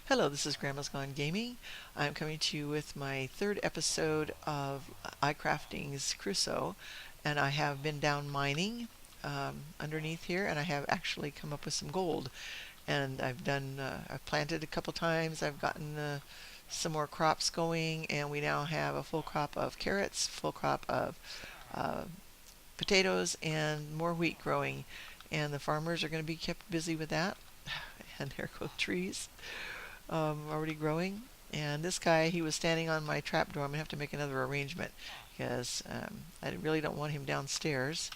Hello, this is Grandma's Gone Gaming. I'm coming to you with my third episode of iCrafting's Crusoe, and I have been down mining underneath here, and I have actually come up with some gold. And I've planted a couple times. I've gotten some more crops going, and we now have a full crop of carrots, full crop of uh, potatoes, and more wheat growing. And the farmers are going to be kept busy with that. And there go trees already growing. And this guy, he was standing on my trapdoor. I'm going to have to make another arrangement because I really don't want him downstairs.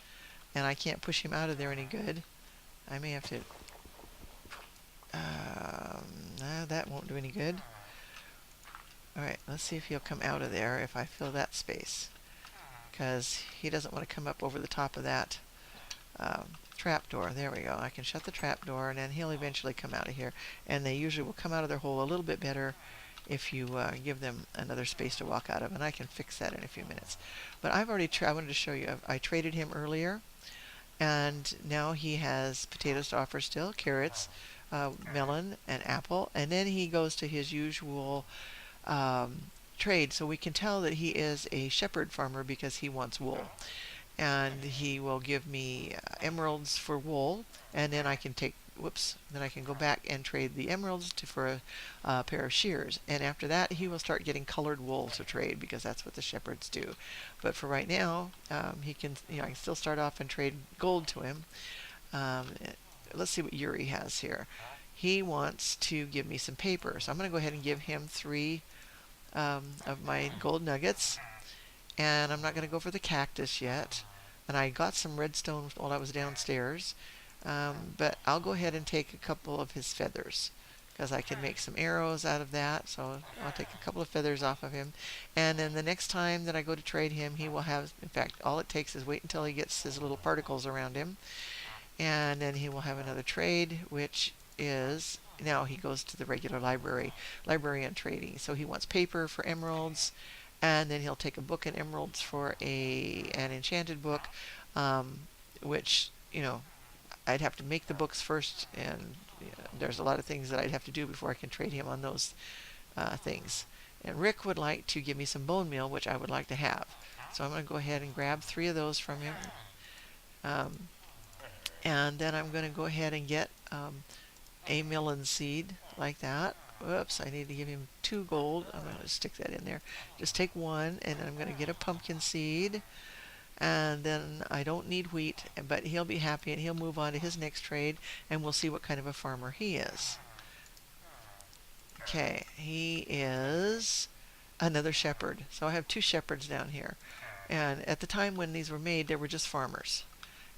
And I can't push him out of there any good. I may have to... No, that won't do any good. Alright, let's see if he'll come out of there if I fill that space. Because he doesn't want to come up over the top of that trapdoor. There we go. I can shut the trapdoor, and then he'll eventually come out of here. And they usually will come out of their hole a little bit better if you give them another space to walk out of, and I can fix that in a few minutes. But I've already I wanted to show you. I traded him earlier, and now he has potatoes to offer still, carrots, melon, and apple, and then he goes to his usual trade. So we can tell that he is a shepherd farmer because he wants wool. And he will give me emeralds for wool, and then I can then I can go back and trade the emeralds for a pair of shears. And after that, he will start getting colored wool to trade because that's what the shepherds do. But for right now, he can, I can still start off and trade gold to him. Let's see what Yuri has here. He wants to give me some paper, so I'm going to go ahead and give him 3 of my gold nuggets. And I'm not going to go for the cactus yet. And I got some redstone while I was downstairs. But I'll go ahead and take a couple of his feathers because I can make some arrows out of that. So I'll take a couple of feathers off of him. And then the next time that I go to trade him, he will have, in fact, all it takes is wait until he gets his little particles around him. And then he will have another trade, which is, now he goes to the regular librarian trading. So he wants paper for emeralds. And then he'll take a book and emeralds for an enchanted book, which, I'd have to make the books first, and there's a lot of things that I'd have to do before I can trade him on those things. And Rick would like to give me some bone meal, which I would like to have. So I'm going to go ahead and grab 3 of those from him. And then I'm going to go ahead and get a melon seed like that. Whoops, I need to give him 2 gold. I'm going to stick that in there. Just take 1, and I'm going to get a pumpkin seed. And then I don't need wheat, but he'll be happy, and he'll move on to his next trade, and we'll see what kind of a farmer he is. Okay, he is another shepherd. So I have 2 shepherds down here. And at the time when these were made, they were just farmers,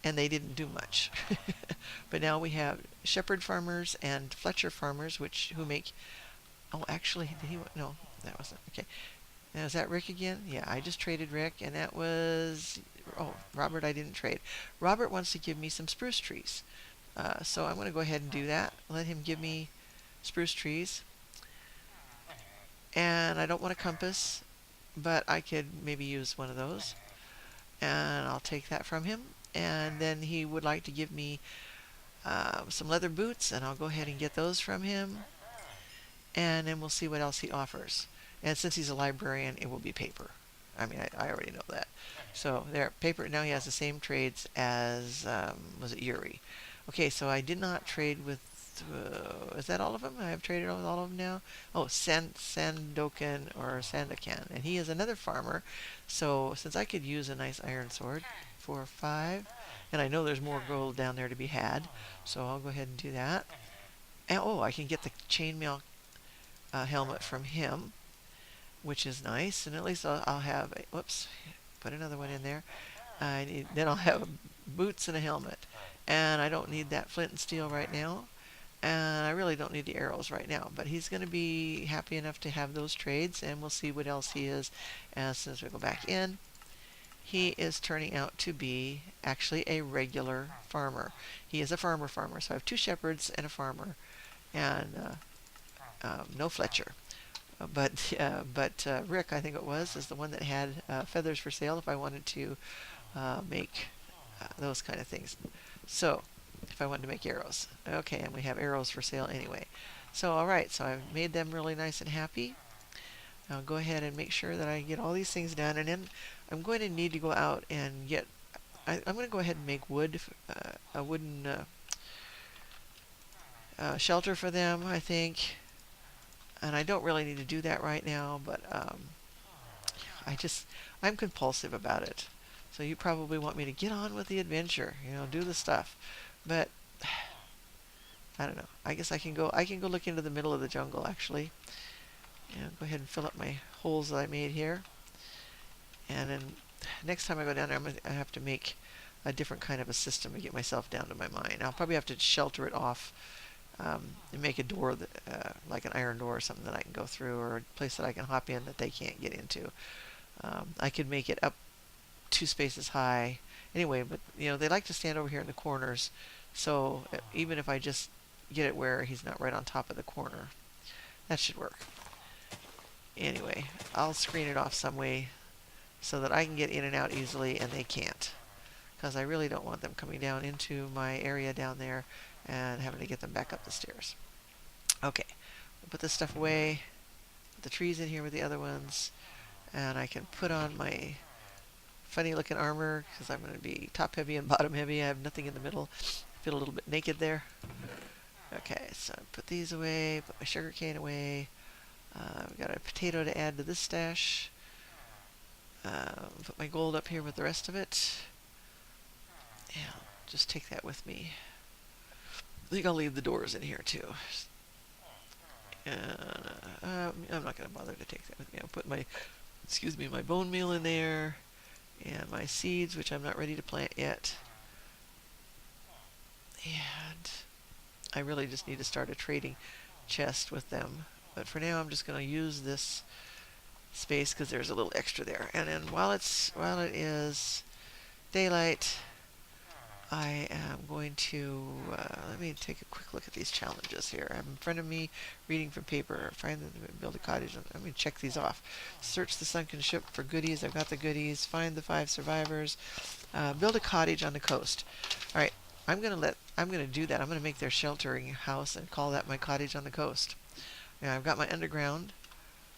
and they didn't do much. But now we have shepherd farmers and Fletcher farmers, who make... Oh, actually, no, that wasn't... Okay. Now, is that Rick again? Yeah, I just traded Rick, and that was... Oh, Robert I didn't trade. Robert wants to give me some spruce trees. So I'm going to go ahead and do that. Let him give me spruce trees. And I don't want a compass, but I could maybe use one of those. And I'll take that from him. And then he would like to give me some leather boots, and I'll go ahead and get those from him. And then we'll see what else he offers. And since he's a librarian, it will be paper. I mean, I already know that. So there, paper. Now he has the same trades as, was it Yuri? Okay, so I did not trade with, is that all of them? I have traded with all of them now? Oh, Sandokan or Sandakan. And he is another farmer. So since I could use a nice iron sword, 4 or 5, and I know there's more gold down there to be had, so I'll go ahead and do that. And, oh, I can get the chainmail helmet from him, which is nice, and at least I'll have whoops, put another one in there. Then I'll have boots and a helmet, and I don't need that flint and steel right now, and I really don't need the arrows right now, but he's going to be happy enough to have those trades, and we'll see what else he is as soon as we go back in. He is turning out to be actually a regular farmer. He is a farmer, so I have 2 shepherds and a farmer, and no Fletcher. But Rick, I think it was, is the one that had feathers for sale if I wanted to make those kind of things. So, if I wanted to make arrows. Okay, and we have arrows for sale anyway. So, alright, so I've made them really nice and happy. I'll go ahead and make sure that I get all these things done, and then I'm going to need to go out and get, I'm going to go ahead and make wood, a wooden shelter for them, I think. And I don't really need to do that right now, but I'm compulsive about it. So you probably want me to get on with the adventure, do the stuff. But I don't know. I guess I can go look into the middle of the jungle actually. And go ahead and fill up my holes that I made here. And then next time I go down there, I have to make a different kind of a system to get myself down to my mine. I'll probably have to shelter it off and make a door that, like an iron door or something that I can go through, or a place that I can hop in that they can't get into. I could make it up 2 spaces high. Anyway, but they like to stand over here in the corners. So even if I just get it where he's not right on top of the corner, that should work. Anyway, I'll screen it off some way so that I can get in and out easily and they can't. Because I really don't want them coming down into my area down there and having to get them back up the stairs. Okay, I'll put this stuff away. Put the trees in here with the other ones. And I can put on my funny looking armor because I'm going to be top heavy and bottom heavy. I have nothing in the middle. I feel a little bit naked there. Okay, so put these away, put my sugar cane away. I've got a potato to add to this stash. Put my gold up here with the rest of it. Yeah, I'll just take that with me. I think I'll leave the doors in here too. And I'm not going to bother to take that with me. I'll put my bone meal in there, and my seeds, which I'm not ready to plant yet. And I really just need to start a trading chest with them. But for now, I'm just going to use this space because there's a little extra there. And then while it is daylight, I am going to let me take a quick look at these challenges here. I have in front of me, reading from paper, build a cottage. I'm going to check these off. Search the sunken ship for goodies. I've got the goodies. Find the 5 survivors. Build a cottage on the coast. All right, I'm going to do that. I'm going to make their sheltering house and call that my cottage on the coast. Now I've got my underground,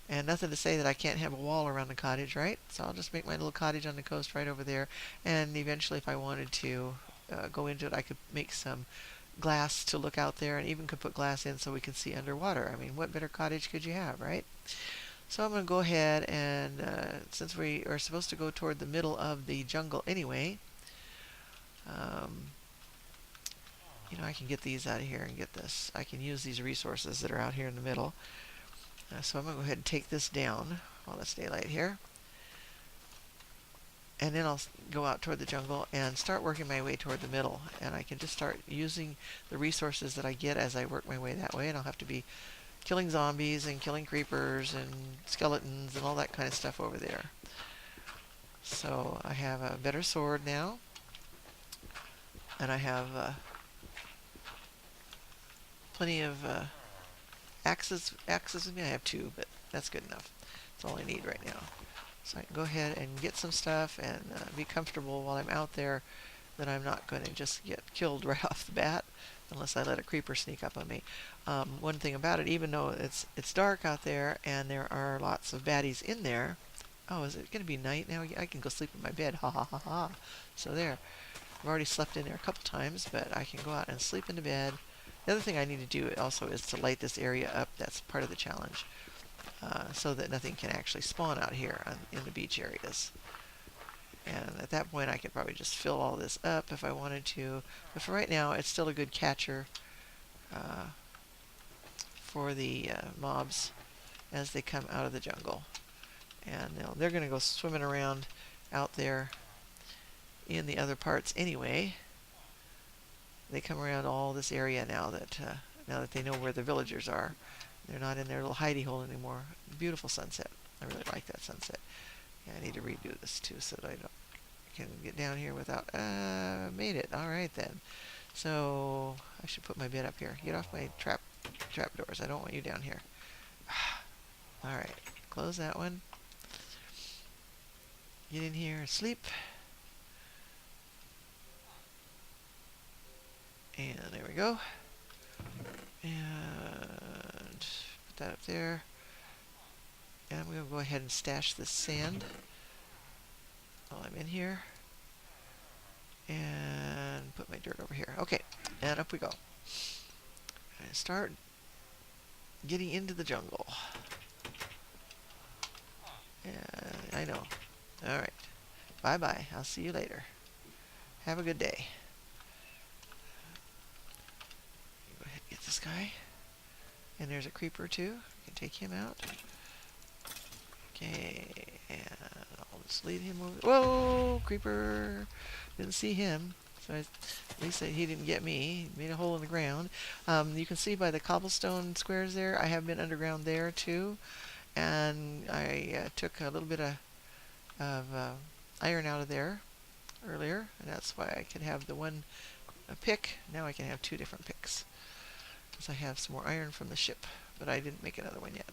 and nothing to say that I can't have a wall around the cottage, right? So I'll just make my little cottage on the coast right over there. And eventually, if I wanted to go into it, I could make some glass to look out there, and even could put glass in so we can see underwater. I mean, what better cottage could you have, right? So I'm going to go ahead and, since we are supposed to go toward the middle of the jungle anyway, I can get these out of here and get this. I can use these resources that are out here in the middle. So I'm going to go ahead and take this down while it's daylight here. And then I'll go out toward the jungle and start working my way toward the middle. And I can just start using the resources that I get as I work my way that way. And I'll have to be killing zombies and killing creepers and skeletons and all that kind of stuff over there. So I have a better sword now. And I have plenty of axes with me. I have 2, but that's good enough. That's all I need right now. So I can go ahead and get some stuff and be comfortable while I'm out there, that I'm not going to just get killed right off the bat unless I let a creeper sneak up on me. One thing about it, even though it's dark out there and there are lots of baddies in there. Oh, is it going to be night now? I can go sleep in my bed. Ha ha ha ha. So there. I've already slept in there a couple times, but I can go out and sleep in the bed. The other thing I need to do also is to light this area up. That's part of the challenge. So that nothing can actually spawn out here in the beach areas. And at that point I could probably just fill all this up if I wanted to. But for right now, it's still a good catcher for the mobs as they come out of the jungle. And they're going to go swimming around out there in the other parts anyway. They come around all this area now that they know where the villagers are. They're not in their little hidey hole anymore. Beautiful sunset. I really like that sunset. Yeah, I need to redo this too so that I can get down here without... made it. Alright then. So, I should put my bed up here. Get off my trap doors. I don't want you down here. Alright. Close that one. Get in here and sleep. And there we go. And Put that up there. And I'm going to go ahead and stash this sand while I'm in here. And put my dirt over here. Okay, and up we go. And start getting into the jungle. And I know. Alright. Bye-bye. I'll see you later. Have a good day. Go ahead and get this guy. And there's a creeper too. You can take him out. Okay, and I'll just lead him over. Whoa, creeper! Didn't see him. So at least he didn't get me. He made a hole in the ground. You can see by the cobblestone squares there, I have been underground there too. And I took a little bit of iron out of there earlier, and that's why I could have the one pick. Now I can have two different picks, because I have some more iron from the ship, but I didn't make another one yet.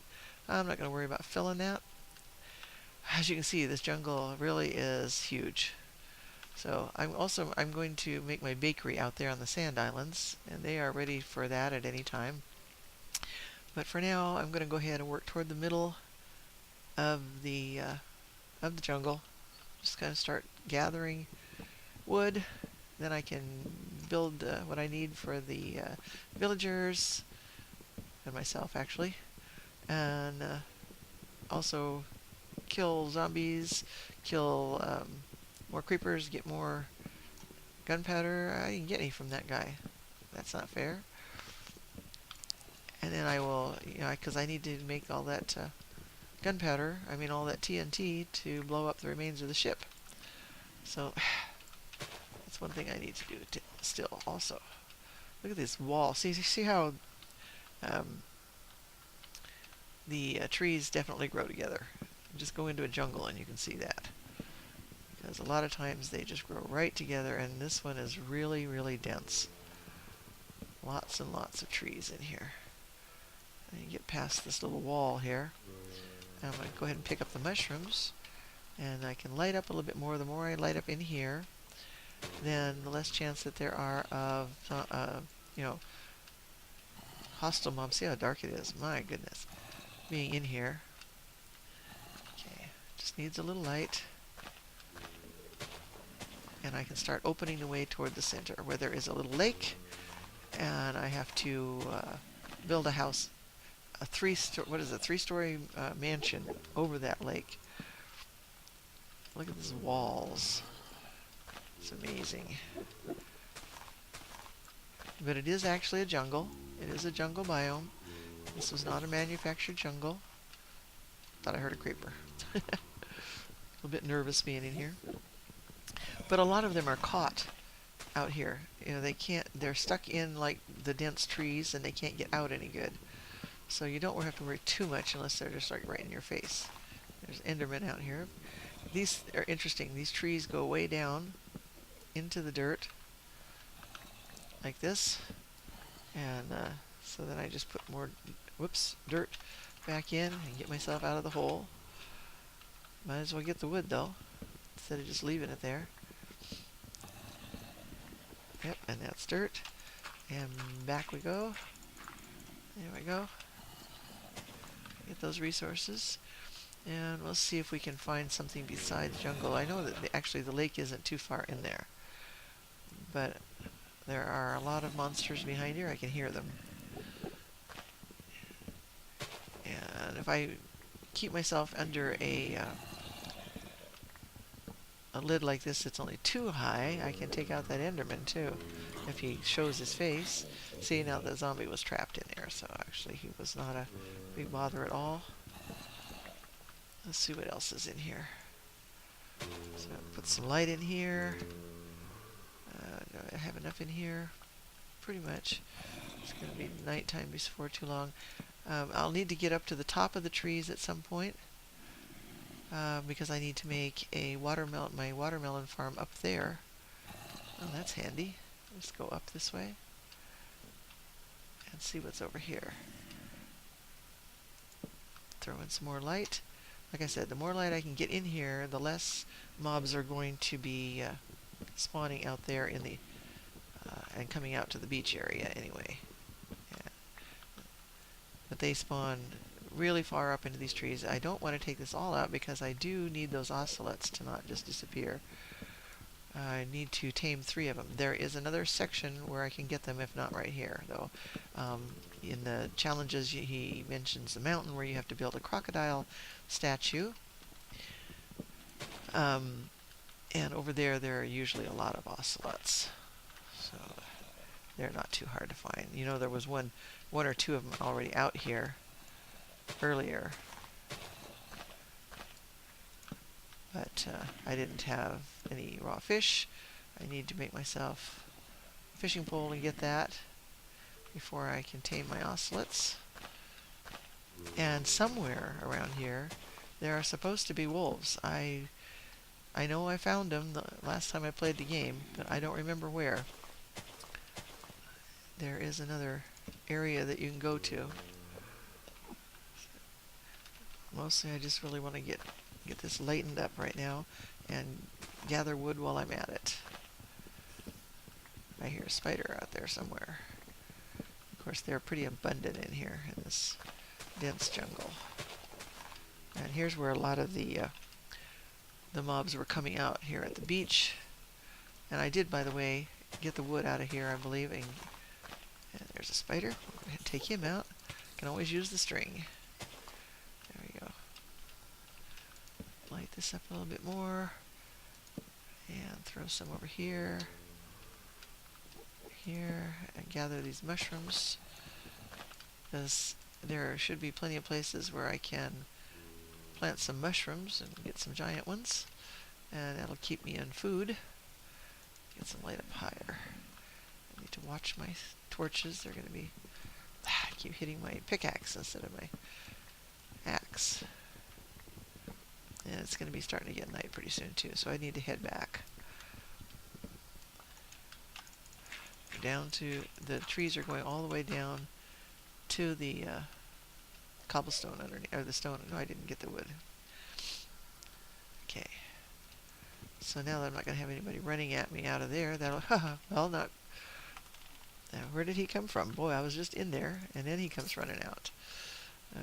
I'm not going to worry about filling that. As you can see, this jungle really is huge. So I'm going to make my bakery out there on the sand islands, and they are ready for that at any time. But for now, I'm going to go ahead and work toward the middle of the jungle. Just kind of start gathering wood. Then I can build what I need for the villagers and myself, actually, and also kill zombies, kill more creepers, get more gunpowder. I didn't get any from that guy. That's not fair. And then I will, because I need to make all that gunpowder, all that TNT to blow up the remains of the ship. So that's one thing I need to do still also. Look at this wall. See how the trees definitely grow together. Just go into a jungle and you can see that. Because a lot of times they just grow right together, and this one is really, really dense. Lots and lots of trees in here. And you get past this little wall here. I'm going to go ahead and pick up the mushrooms, and I can light up a little bit more. The more I light up in here, then the less chance that there are of, hostile mobs. See how dark it is. My goodness. Being in here. Okay, just needs a little light. And I can start opening the way toward the center, where there is a little lake, and I have to build a house, a three-story mansion over that lake. Look at these walls. It's amazing. But it is actually a jungle. It is a jungle biome. This was not a manufactured jungle. Thought I heard a creeper. A little bit nervous being in here. But a lot of them are caught out here. They're stuck in like the dense trees, and they can't get out any good. So you don't have to worry too much unless they're just like right in your face. There's Endermen out here. These are interesting. These trees go way down into the dirt like this. And so then I just put more dirt back in and get myself out of the hole. Might as well get the wood though, instead of just leaving it there. Yep, and that's dirt. And back we go. There we go. Get those resources. And we'll see if we can find something besides jungle. I know that actually the lake isn't too far in there. But there are a lot of monsters behind here. I can hear them. And if I keep myself under a lid like this that's only too high, I can take out that Enderman too, if he shows his face. See, now the zombie was trapped in there, so actually he was not a big bother at all. Let's see what else is in here. So put some light in here. Do I have enough in here? Pretty much. It's going to be nighttime before too long. I'll need to get up to the top of the trees at some point. Because I need to make my watermelon farm up there. Oh, that's handy. Let's go up this way and see what's over here. Throw in some more light. Like I said, the more light I can get in here, the less mobs are going to be spawning out there in the and coming out to the beach area anyway. Yeah. but they spawn really far up into these trees. I don't want to take this all out because I do need those ocelots to not just disappear. I need to tame 3 of them. There is another section where I can get them, if not right here, though. In the challenges, he mentions the mountain where you have to build a crocodile statue. And over there are usually a lot of ocelots. So they're not too hard to find. You know, there was one or two of them already out here earlier. But I didn't have any raw fish. I need to make myself a fishing pole and get that before I can tame my ocelots. And somewhere around here there are supposed to be wolves. I know I found them the last time I played the game, but I don't remember where. There is another area that you can go to. Mostly I just really want to get this lightened up right now and gather wood while I'm at it. I hear a spider out there somewhere. Of course, they're pretty abundant in here in this dense jungle. And here's where a lot of the mobs were coming out here at the beach. And I did, by the way, get the wood out of here, I believe. And there's a spider. Go ahead and take him out. Can always use the string. There we go. Light this up a little bit more. And throw some over here. Here. And gather these mushrooms. Because there should be plenty of places where I can plant some mushrooms and get some giant ones. And that'll keep me in food. Get some light up higher. I need to watch my torches. They're going to be... I keep hitting my pickaxe instead of my axe. And it's going to be starting to get night pretty soon too, so I need to head back. Down to... the trees are going all the way down to the cobblestone underneath, or the stone. No, I didn't get the wood. Okay. So now that I'm not going to have anybody running at me out of there, that'll... well, not... Now, where did he come from? Boy, I was just in there, and then he comes running out.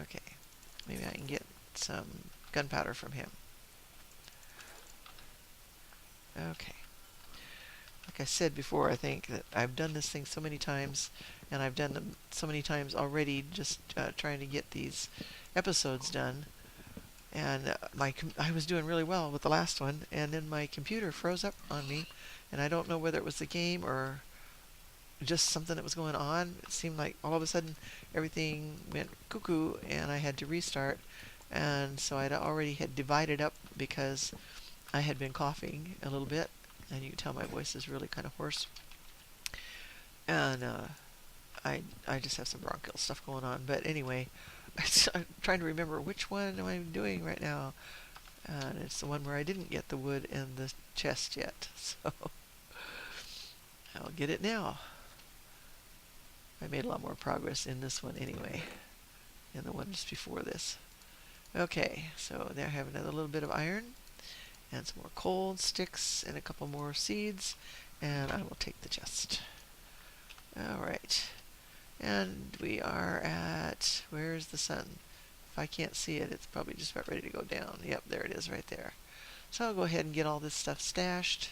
Okay. Maybe I can get some gunpowder from him. Okay. Like I said before, I think that I've done this thing so many times, and I've done them so many times already just trying to get these episodes done. And I was doing really well with the last one, and then my computer froze up on me, and I don't know whether it was the game or just something that was going on. It seemed like all of a sudden everything went cuckoo, and I had to restart. And so I'd already had divided up because I had been coughing a little bit, and you can tell my voice is really kind of hoarse. And I just have some bronchial stuff going on. But anyway, I'm trying to remember which one am I doing right now. And it's the one where I didn't get the wood in the chest yet. So I'll get it now. I made a lot more progress in this one anyway than the one just before this. Okay, so there I have another little bit of iron and some more coal, sticks, and a couple more seeds, and I will take the chest. Alright, and we are at... where's the sun? If I can't see it, it's probably just about ready to go down. Yep, there it is right there. So I'll go ahead and get all this stuff stashed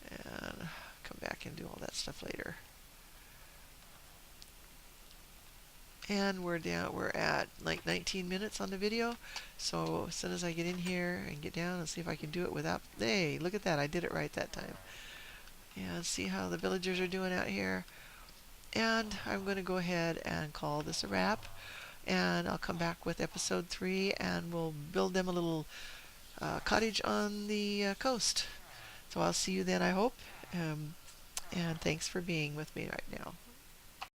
and come back and do all that stuff later. And we're at like 19 minutes on the video. So as soon as I get in here and get down and see if I can do it without... Hey, look at that. I did it right that time. And see how the villagers are doing out here. And I'm going to go ahead and call this a wrap. And I'll come back with episode 3 and we'll build them a little cottage on the coast. So I'll see you then, I hope. And thanks for being with me right now.